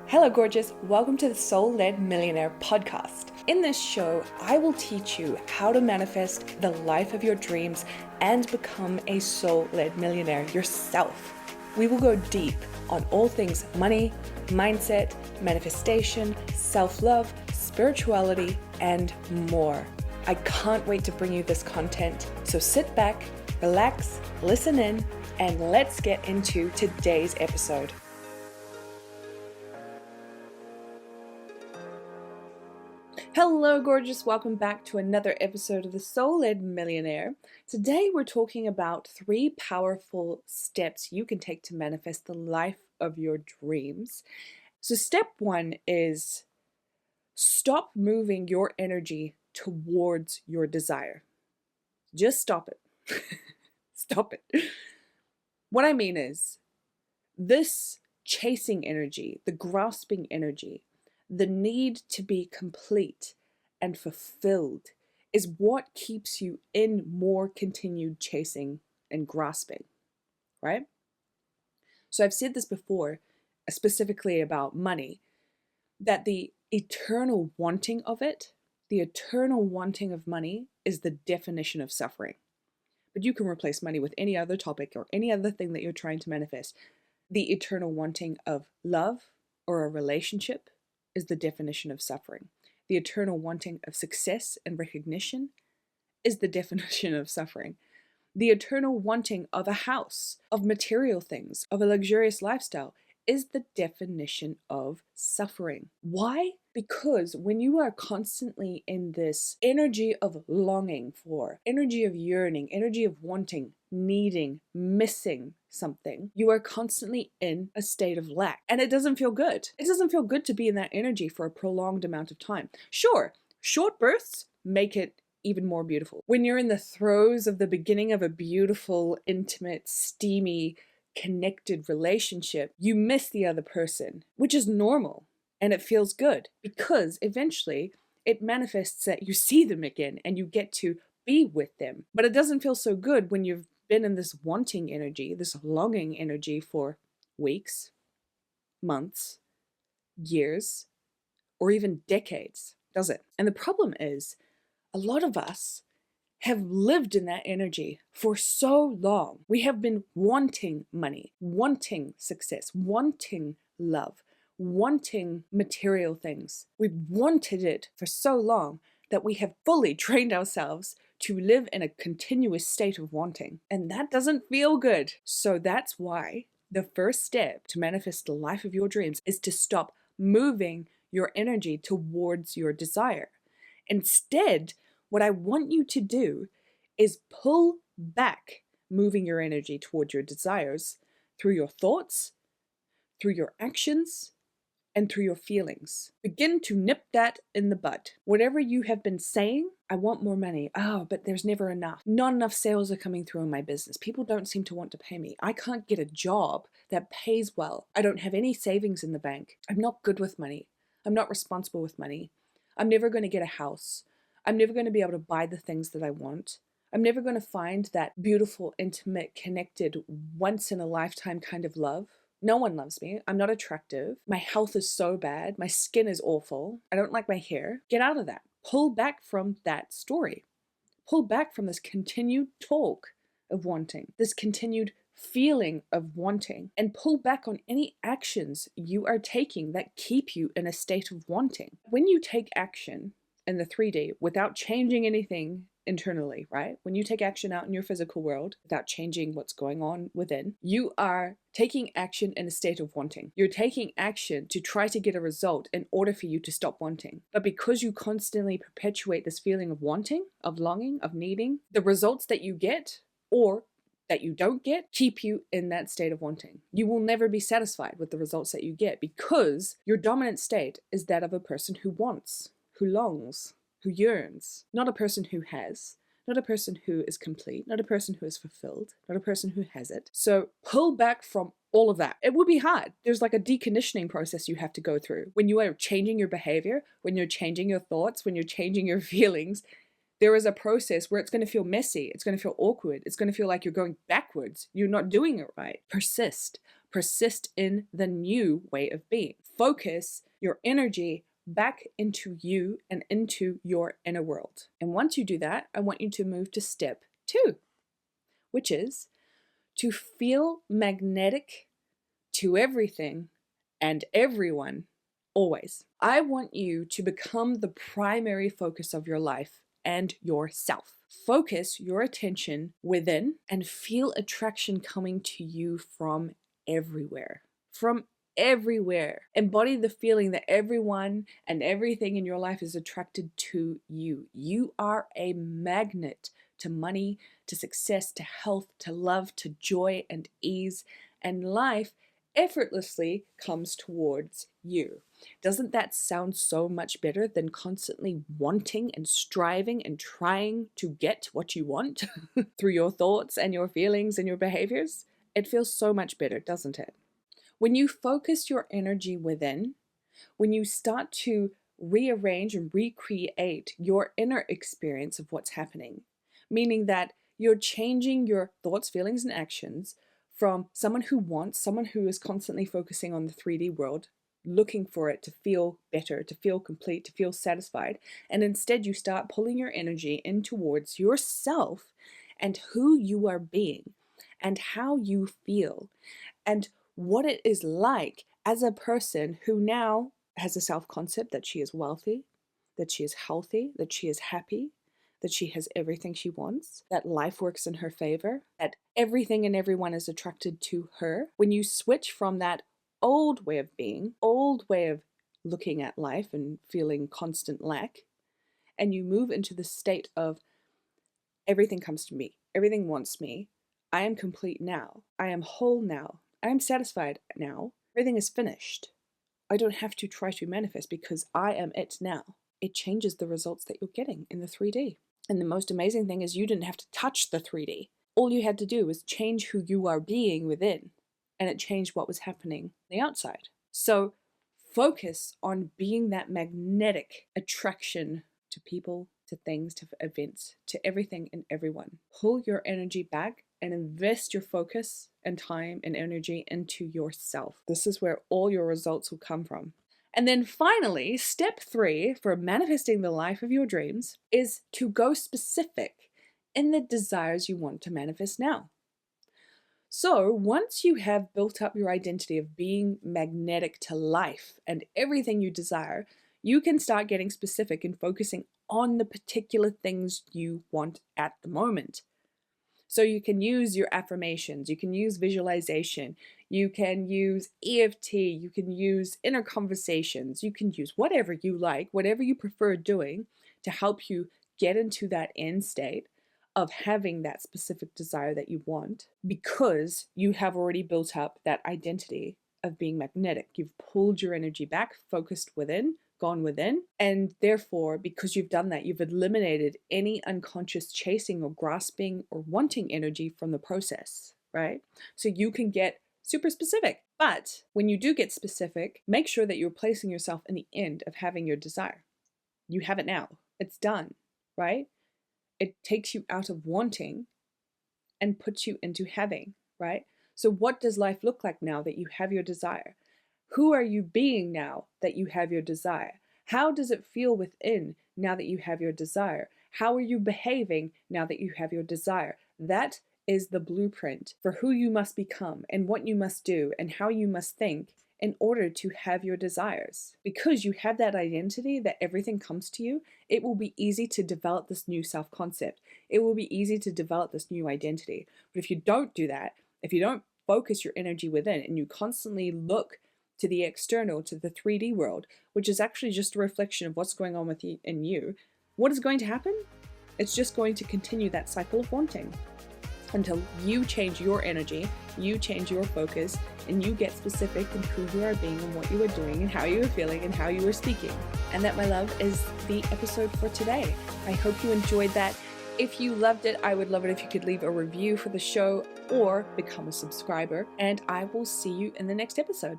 Hello, gorgeous. Welcome to the Soul-Led Millionaire podcast. In this show, I will teach you how to manifest the life of your dreams and become a soul-led millionaire yourself. We will go deep on all things money, mindset, manifestation, self-love, spirituality, and more. I can't wait to bring you this content. So sit back, relax, listen in, and let's get into today's episode. Hello, gorgeous. Welcome back to another episode of the Soul-Led Millionaire. Today, we're talking about 3 powerful steps you can take to manifest the life of your dreams. So step 1 is stop moving your energy towards your desire. Just stop it. Stop it. What I mean is this chasing energy, the grasping energy, the need to be complete and fulfilled is what keeps you in more continued chasing and grasping, right? So I've said this before, specifically about money, that the eternal wanting of it, the eternal wanting of money is the definition of suffering. But you can replace money with any other topic or any other thing that you're trying to manifest. The eternal wanting of love or a relationship is the definition of suffering. The eternal wanting of success and recognition is the definition of suffering. The eternal wanting of a house, of material things, of a luxurious lifestyle is the definition of suffering. Why? Because when you are constantly in this energy of longing for, energy of yearning, energy of wanting, needing, missing something, you are constantly in a state of lack. And it doesn't feel good. It doesn't feel good to be in that energy for a prolonged amount of time. Sure, short bursts make it even more beautiful. When you're in the throes of the beginning of a beautiful, intimate, steamy, connected relationship, you miss the other person, which is normal. And it feels good because eventually it manifests that you see them again and you get to be with them. But it doesn't feel so good when you've been in this wanting energy, this longing energy for weeks, months, years, or even decades, does it? And the problem is, a lot of us have lived in that energy for so long. We have been wanting money, wanting success, wanting love, wanting material things. We've wanted it for so long that we have fully trained ourselves to live in a continuous state of wanting. And that doesn't feel good. So that's why the first step to manifest the life of your dreams is to stop moving your energy towards your desire. Instead, what I want you to do is pull back moving your energy toward your desires through your thoughts, through your actions, and through your feelings. Begin to nip that in the bud. Whatever you have been saying, I want more money. Oh, but there's never enough. Not enough sales are coming through in my business. People don't seem to want to pay me. I can't get a job that pays well. I don't have any savings in the bank. I'm not good with money. I'm not responsible with money. I'm never going to get a house. I'm never going to be able to buy the things that I want. I'm never going to find that beautiful, intimate, connected, once-in-a-lifetime kind of love. No one loves me. I'm not attractive. My health is so bad. My skin is awful. I don't like my hair. Get out of that. Pull back from that story. Pull back from this continued talk of wanting, this continued feeling of wanting, and pull back on any actions you are taking that keep you in a state of wanting. When you take action in the 3D without changing anything internally, right? When you take action out in your physical world without changing what's going on within, you are taking action in a state of wanting. You're taking action to try to get a result in order for you to stop wanting. But because you constantly perpetuate this feeling of wanting, of longing, of needing, the results that you get or that you don't get keep you in that state of wanting. You will never be satisfied with the results that you get because your dominant state is that of a person who wants, who longs, who yearns, not a person who has, not a person who is complete, not a person who is fulfilled, not a person who has it. So pull back from all of that. It will be hard. There's like a deconditioning process you have to go through. When you are changing your behavior, when you're changing your thoughts, when you're changing your feelings, there is a process where it's going to feel messy. It's going to feel awkward. It's going to feel like you're going backwards. You're not doing it right. Persist. Persist in the new way of being. focus your energy back into you and into your inner world. And once you do that, I want you to move to step 2, which is to feel magnetic to everything and everyone always. I want you to become the primary focus of your life and yourself. Focus your attention within and feel attraction coming to you from everywhere. From everywhere. Embody the feeling that everyone and everything in your life is attracted to you. You are a magnet to money, to success, to health, to love, to joy and ease, and life effortlessly comes towards you. Doesn't that sound so much better than constantly wanting and striving and trying to get what you want through your thoughts and your feelings and your behaviors? It feels so much better, doesn't it? When you focus your energy within, when you start to rearrange and recreate your inner experience of what's happening, meaning that you're changing your thoughts, feelings, and actions from someone who wants, someone who is constantly focusing on the 3D world, looking for it to feel better, to feel complete, to feel satisfied, and instead you start pulling your energy in towards yourself and who you are being and how you feel and what it is like as a person who now has a self-concept that she is wealthy, that she is healthy, that she is happy, that she has everything she wants, that life works in her favor, that everything and everyone is attracted to her. When you switch from that old way of being, old way of looking at life and feeling constant lack, and you move into the state of everything comes to me, everything wants me, I am complete now, I am whole now, I am satisfied now, everything is finished. I don't have to try to manifest because I am it now. It changes the results that you're getting in the 3D. And the most amazing thing is you didn't have to touch the 3D. All you had to do was change who you are being within, and it changed what was happening on the outside. So focus on being that magnetic attraction to people, to things, to events, to everything and everyone. Pull your energy back and invest your focus and time and energy into yourself. This is where all your results will come from. And then finally, step 3 for manifesting the life of your dreams is to go specific in the desires you want to manifest now. So once you have built up your identity of being magnetic to life and everything you desire, you can start getting specific and focusing on the particular things you want at the moment. So you can use your affirmations, you can use visualization, you can use EFT, you can use inner conversations, you can use whatever you like, whatever you prefer doing to help you get into that end state of having that specific desire that you want, because you have already built up that identity of being magnetic. You've pulled your energy back, focused within, gone within, and therefore, because you've done that, you've eliminated any unconscious chasing or grasping or wanting energy from the process, right? So you can get super specific. But when you do get specific, make sure that you're placing yourself in the end of having your desire. You have it now. It's done, right? It takes you out of wanting and puts you into having, right? So what does life look like now that you have your desire? Who are you being now that you have your desire? How does it feel within now that you have your desire? How are you behaving now that you have your desire? That is the blueprint for who you must become and what you must do and how you must think in order to have your desires. Because you have that identity that everything comes to you, it will be easy to develop this new self-concept. It will be easy to develop this new identity. But if you don't do that, if you don't focus your energy within and you constantly look to the external, to the 3D world, which is actually just a reflection of what's going on with you in you, what is going to happen? It's just going to continue that cycle of wanting until you change your energy, you change your focus, and you get specific in who you are being and what you are doing and how you are feeling and how you are speaking. And that, my love, is the episode for today. I hope you enjoyed that. If you loved it, I would love it if you could leave a review for the show or become a subscriber, and I will see you in the next episode.